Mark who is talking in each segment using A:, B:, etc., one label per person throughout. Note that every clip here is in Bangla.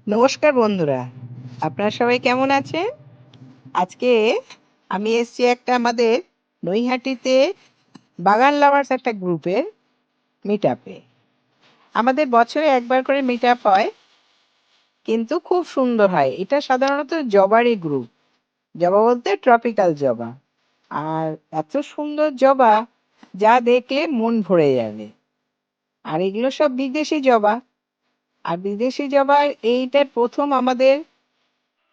A: নমস্কার বন্ধুরা, আপনারা সবাই কেমন আছেন? আজকে আমি এসেছি একটা আমাদের নৈহাটিতে বাগান লাভার্স একটা গ্রুপের মিট আপে। আমাদের বছরে একবার করে মিট আপ হয়, কিন্তু খুব সুন্দর হয়। এটা সাধারণত জবারই গ্রুপ। জবা বলতে ট্রপিক্যাল জবা। আর এত সুন্দর জবা, যা দেখলে মন ভরে যাবে। আর এগুলো সব বিদেশি জবা। আর বিদেশি জবা এইটা প্রথম আমাদের,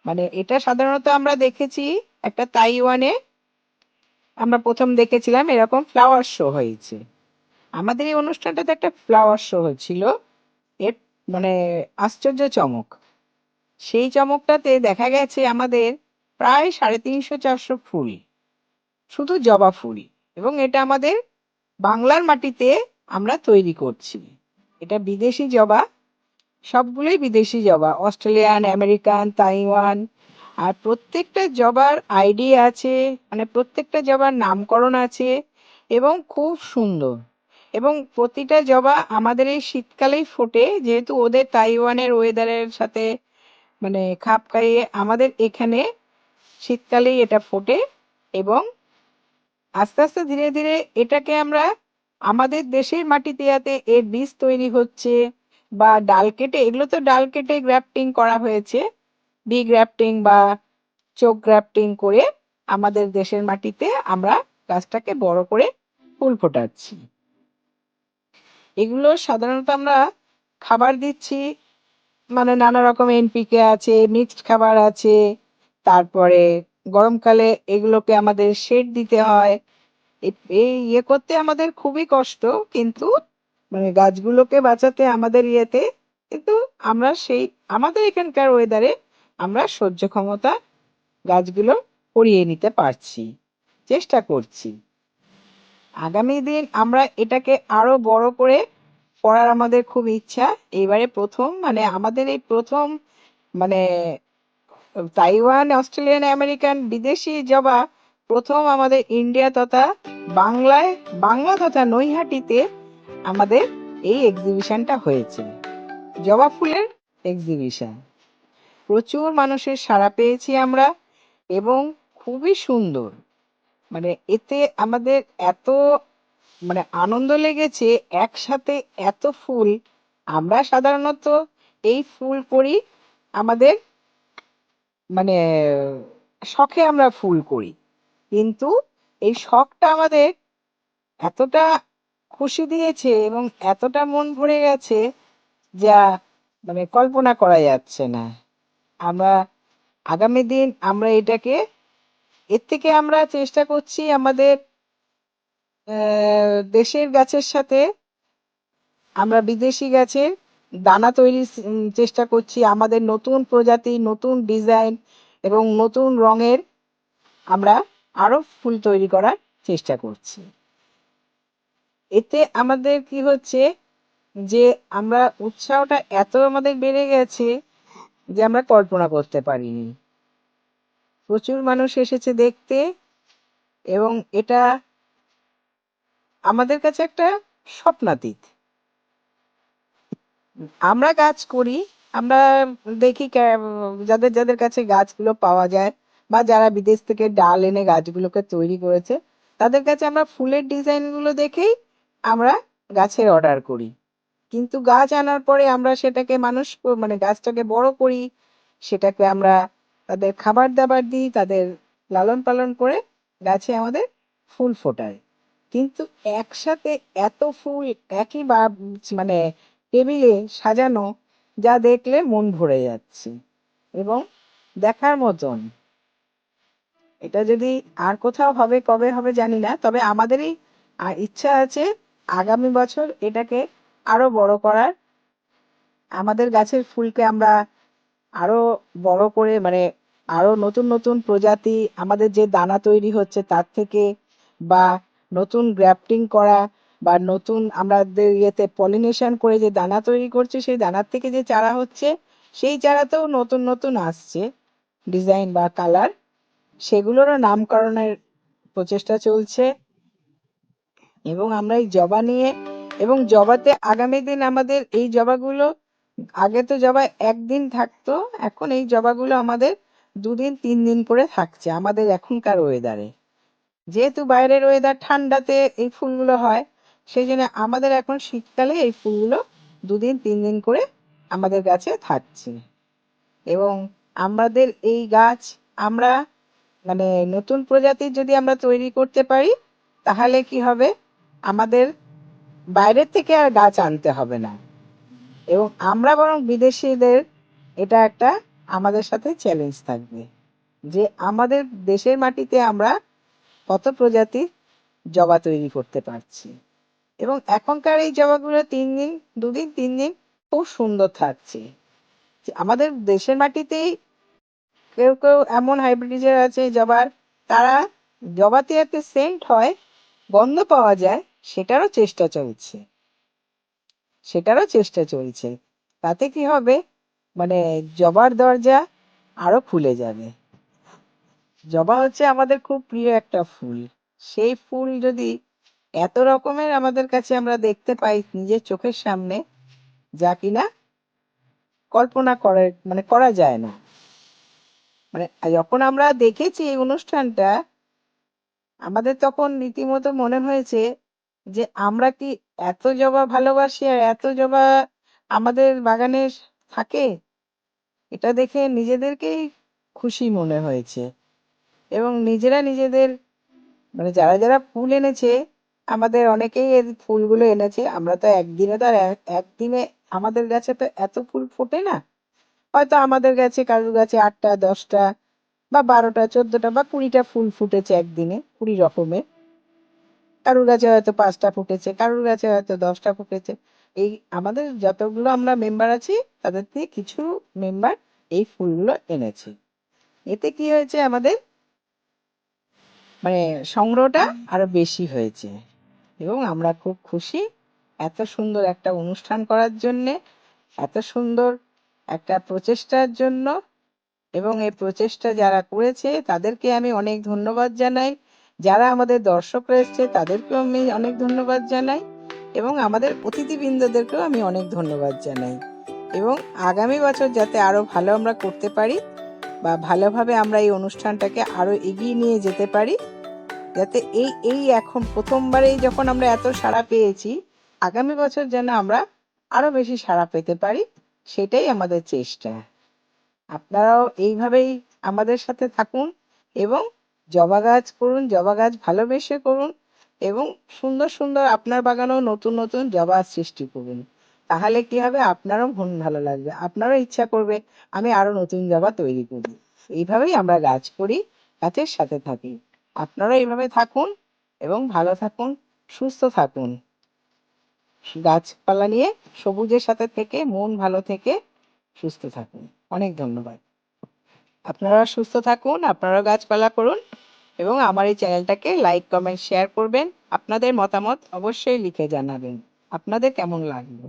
A: মানে এটা সাধারণত আমরা দেখেছি একটা তাইওয়ানে। আমরা প্রথম দেখেছিলাম এরকম ফ্লাওয়ার শো হয়েছে। আমাদের এই অনুষ্ঠানটাতে একটা ফ্লাওয়ার শো হচ্ছিল। এর মানে আশ্চর্য চমক, সেই চমকটাতে দেখা গেছে আমাদের প্রায় 350-400 ফুল, শুধু জবা ফুল। এবং এটা আমাদের বাংলার মাটিতে আমরা তৈরি করছি। এটা বিদেশি জবা, সবগুলোই বিদেশি জবা, অস্ট্রেলিয়ান, আমেরিকান, তাইওয়ান। আর প্রত্যেকটা জবার আইডি আছে, মানে প্রত্যেকটা জবার নামকরণ আছে এবং খুব সুন্দর। এবং প্রতিটা জবা আমাদের এই শীতকালেই ফোটে, যেহেতু ওদের তাইওয়ানের ওয়েদারের সাথে মানে খাপ খাইয়ে আমাদের এখানে শীতকালেই এটা ফোটে। এবং আস্তে আস্তে ধীরে ধীরে এটাকে আমরা আমাদের দেশের মাটিতে যাতে এর বীজ তৈরি হচ্ছে, বা ডাল কেটে, এগুলো তো ডাল কেটে গ্রাফটিং করা হয়েছে, বি গ্রাফটিং বা চোখ গ্রাফটিং করে আমাদের দেশের মাটিতে আমরা গাছটাকে বড় করে ফুল ফোটাচ্ছি। এগুলো সাধারণত আমরা খাবার দিচ্ছি, মানে নানা রকম এনপিকে আছে, মিক্সড খাবার আছে। তারপরে গরমকালে এগুলোকে আমাদের শেড দিতে হয়। এই ইয়ে করতে আমাদের খুবই কষ্ট, কিন্তু মানে গাছগুলোকে বাঁচাতে আমাদের ইয়েতে, কিন্তু আমরা সেই আমাদের এখানকার ওয়েদারে আমরা সহ্য ক্ষমতা গাছগুলো করিয়ে নিতে পারছি, চেষ্টা করছি। আগামী দিন আমরা এটাকে আরো বড় করে করার আমাদের খুব ইচ্ছা। এবারে প্রথম, মানে আমাদের এই প্রথম, মানে তাইওয়ান, অস্ট্রেলিয়ান, আমেরিকান বিদেশি জবা প্রথম আমাদের ইন্ডিয়া তথা বাংলায়, বাংলা তথা নৈহাটিতে আমাদের এই এক্সিবিশনটা হয়েছে, জবা ফুলের এক্সিবিশন। প্রচুর মানুষের সাড়া পেয়েছি আমরা, এবং খুবই সুন্দর। মানে এতে আমাদের এত মানে আনন্দ লেগেছে, একসাথে এত ফুল। আমরা সাধারণত এই ফুল করি আমাদের, মানে শখে আমরা ফুল করি, কিন্তু এই শখটা আমাদের এতটা খুশি দিয়েছে এবং এতটা মন ভরে গেছে, যা মানে কল্পনা করা যাচ্ছে না। আমরা আগামী দিন আমরা এটাকে, এর থেকে আমরা চেষ্টা করছি আমাদের দেশের গাছের সাথে আমরা বিদেশি গাছের দানা তৈরির চেষ্টা করছি। আমাদের নতুন প্রজাতি, নতুন ডিজাইন এবং নতুন রঙের আমরা আরো ফুল তৈরি করার চেষ্টা করছি। এতে আমাদের কি হচ্ছে, যে আমরা উৎসাহটা এত আমাদের বেড়ে গেছে যে আমরা কল্পনা করতে পারিনি। প্রচুর মানুষ এসেছে দেখতে, এবং এটা আমাদের কাছে একটা স্বপ্নাতীত। আমরা গাছ করি, আমরা দেখি যাদের যাদের কাছে গাছগুলো পাওয়া যায়, বা যারা বিদেশ থেকে ডাল এনে গাছগুলোকে তৈরি করেছে, তাদের কাছে আমরা ফুলের ডিজাইনগুলো দেখেই আমরা গাছের অর্ডার করি। কিন্তু গাছ আনার পরে আমরা সেটাকে মানে গাছটাকে বড় করি, সেটাকে আমরা তাদের খাবার দাবার দিই, তাদের লালন পালন করে গাছে আমাদের ফুল ফোটায়। কিন্তু একসাথে এত ফুল একই বা মানে টেবিলে সাজানো, যা দেখলে মন ভরে যাচ্ছে এবং দেখার মতন। এটা যদি আর কোথাও হবে, কবে হবে জানি না, তবে আমাদেরই ইচ্ছা আছে আগামী বছর এটাকে আরো বড় করার। আমাদের গাছের ফুলকে আমরা আরো বড় করে, মানে আরো নতুন নতুন প্রজাতি আমাদের যে দানা তৈরি হচ্ছে তার থেকে, বা নতুন গ্রাফটিং করা, বা নতুন আমাদের ইয়েতে পলিনেশন করে যে দানা তৈরি করছে, সেই দানার থেকে যে চারা হচ্ছে, সেই চারাতেও নতুন নতুন আসছে ডিজাইন বা কালার, সেগুলোরও নামকরণের প্রচেষ্টা চলছে। এবং আমরা এই জবা নিয়ে, এবং জবাতে আগামী দিন আমাদের এই জবাগুলো আগে তো জবা একদিন থাকতো, এখন এই জবাগুলো আমাদের 2 দিন 3 দিন করে থাকছে আমাদের এখনকার ওয়েদারে। যেহেতু বাইরের ওয়েদার ঠান্ডাতে এই ফুলগুলো হয়, সেই জন্য আমাদের এখন শীতকালে এই ফুলগুলো 2 দিন 3 দিন করে আমাদের গাছে থাকছে। এবং আমাদের এই গাছ আমরা মানে নতুন প্রজাতির যদি আমরা তৈরি করতে পারি, তাহলে কি হবে, আমাদের বাইরের থেকে আর গাছ আনতে হবে না। এবং আমরা বরং বিদেশিদের, এটা একটা আমাদের সাথে চ্যালেঞ্জ থাকবে যে আমাদের দেশের মাটিতে আমরা কত প্রজাতির জবা তৈরি করতে পারছি। এবং এখনকার এই জবাগুলো 3 দিন 2 দিন 3 দিন খুব সুন্দর থাকছে। যে আমাদের দেশের মাটিতেই কেউ কেউ এমন হাইব্রিড আছে জবার, তারা জবাতে এতে সেন্ট হয়, গন্ধ পাওয়া যায়, সেটারও চেষ্টা চলছে। তাতে কি হবে, মানে জবার দরজা আরো খুলে যাবে। জবা হচ্ছে আমাদের খুব প্রিয় একটা ফুল। সেই ফুল যদি এত রকমের আমাদের কাছে আমরা দেখতে পাই নিজের চোখের সামনে, যা কিনা কল্পনা করে মানে করা যায় না। মানে যখন আমরা দেখেছি এই অনুষ্ঠানটা, আমাদের তখন রীতিমতো মনে হয়েছে যে আমরা কি এত জবা ভালোবাসি আর এত জবা আমাদের বাগানে থাকে, এটা দেখে নিজেদেরকেই খুশি মনে হয়েছে। এবং নিজেরা নিজেদের মানে যারা যারা ফুল এনেছে, আমাদের অনেকেই এই ফুলগুলো এনেছে। আমরা তো একদিনে তো আর একদিনে আমাদের গাছে তো এত ফুল ফোটে না। হয়তো আমাদের গাছে কারোর গাছে 8টা 10টা বা 12টা 14টা বা 20টা ফুল ফুটেছে একদিনে, 20 রকমের। কারোর গাছে হয়তো 5টা ফুটেছে, কারোর গাছে হয়তো 10টা ফুটেছে। এই আমাদের যতগুলো আমরা মেম্বার আছি, তাদের থেকে কিছু মেম্বার এই ফুলগুলো এনেছে। এতে কি হয়েছে, আমাদের মানে সংগ্রহটা আরো বেশি হয়েছে। এবং আমরা খুব খুশি এত সুন্দর একটা অনুষ্ঠান করার জন্যে, এত সুন্দর একটা প্রচেষ্টার জন্য। এবং এই প্রচেষ্টা যারা করেছে তাদেরকে আমি অনেক ধন্যবাদ জানাই। যারা আমাদের দর্শকরা এসছে তাদেরকেও আমি অনেক ধন্যবাদ জানাই। এবং আমাদের অতিথিবৃন্দদেরকেও আমি অনেক ধন্যবাদ জানাই। এবং আগামী বছর যাতে আরো ভালো আমরা করতে পারি, বা ভালোভাবে আমরা এই অনুষ্ঠানটাকে আরো এগিয়ে নিয়ে যেতে পারি, যাতে এই এই এখন প্রথমবারেই যখন আমরা এত সাড়া পেয়েছি, আগামী বছর যেন আমরা আরো বেশি সাড়া পেতে পারি, সেটাই আমাদের চেষ্টা। আপনারাও এইভাবেই আমাদের সাথে থাকুন এবং জবা গাছ করুন, জবা গাছ ভালোবেসে করুন। এবং সুন্দর সুন্দর আপনার বাগানেও নতুন নতুন জবা সৃষ্টি করুন। তাহলে কি হবে, আপনারও মন ভালো লাগবে, আপনারও ইচ্ছা করবে আমি আরো নতুন জবা তৈরি করি। এইভাবেই আমরা গাছ করি, গাছের সাথে থাকি। আপনারা এইভাবে থাকুন এবং ভালো থাকুন, সুস্থ থাকুন। গাছপালা নিয়ে সবুজের সাথে থেকে মন ভালো থেকে সুস্থ থাকুন। অনেক ধন্যবাদ। আপনারা সুস্থ থাকুন, আপনারা গাছপালা করুন এবং আমার এই চ্যানেলটাকে লাইক কমেন্ট শেয়ার করবেন। আপনাদের মতামত অবশ্যই লিখে জানাবেন আপনাদের কেমন লাগলো।